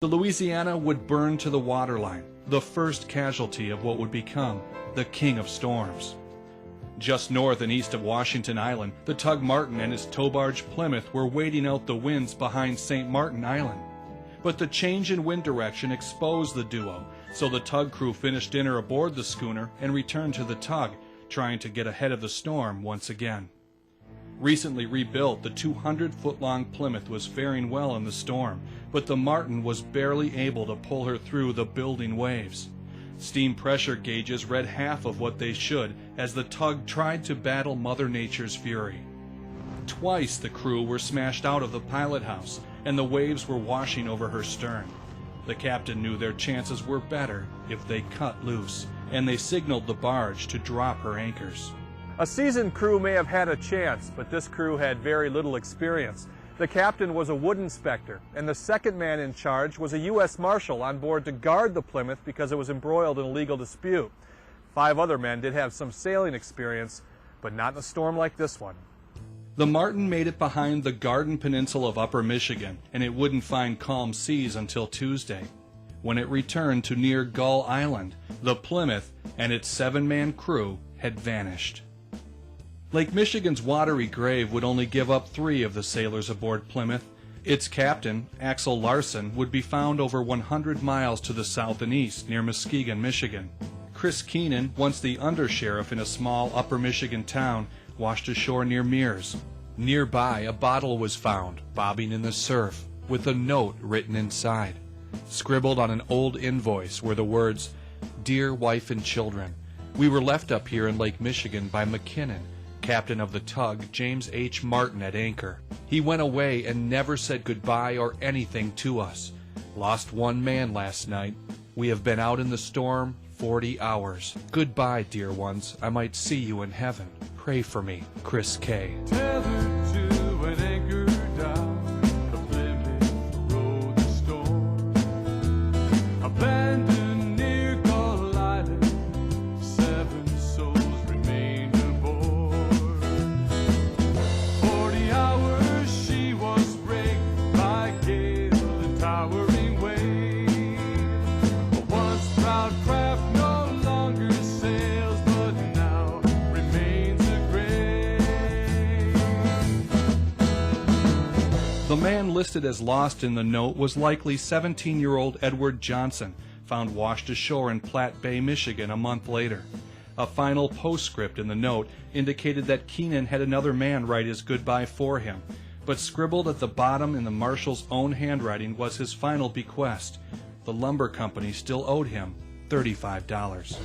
The Louisiana would burn to the waterline, the first casualty of what would become the King of Storms. Just north and east of Washington Island, the tug Martin and his tow barge Plymouth were waiting out the winds behind St. Martin Island. But the change in wind direction exposed the duo, so the tug crew finished dinner aboard the schooner and returned to the tug, trying to get ahead of the storm once again. Recently rebuilt, the 200-foot-long Plymouth was faring well in the storm, but the Martin was barely able to pull her through the building waves. Steam pressure gauges read half of what they should as the tug tried to battle Mother Nature's fury. Twice the crew were smashed out of the pilot house, and the waves were washing over her stern. The captain knew their chances were better if they cut loose, and they signaled the barge to drop her anchors. A seasoned crew may have had a chance, but this crew had very little experience. The captain was a wood inspector, and the second man in charge was a U.S. Marshal on board to guard the Plymouth because it was embroiled in a legal dispute. 5 other men did have some sailing experience, but not in a storm like this one. The Martin made it behind the Garden Peninsula of Upper Michigan, and it wouldn't find calm seas until Tuesday. When it returned to near Gull Island, the Plymouth and its 7-man crew had vanished. Lake Michigan's watery grave would only give up 3 of the sailors aboard Plymouth. Its captain, Axel Larson, would be found over 100 miles to the south and east near Muskegon, Michigan. Chris Keenan, once the undersheriff in a small Upper Michigan town, washed ashore near Mears. Nearby, a bottle was found, bobbing in the surf, with a note written inside. Scribbled on an old invoice were the words, "Dear wife and children, we were left up here in Lake Michigan by McKinnon, captain of the tug James H. Martin at anchor. He went away and never said goodbye or anything to us. Lost 1 man last night. We have been out in the storm 40 hours. Goodbye, dear ones. I might see you in heaven. Pray for me, Chris K." Tethered to an anchor down the Plymouth rode the storm. Abandoned near Gull Island, 7 souls remained aboard. 40 hours she was raked by gale and towering wave. A once proud craft no longer sails, but now remains a grave. The man listed as lost in the note was likely 17-year-old Edward Johnson, found washed ashore in Platte Bay, Michigan a month later. A final postscript in the note indicated that Keenan had another man write his goodbye for him, but scribbled at the bottom in the marshal's own handwriting was his final bequest. The lumber company still owed him $35.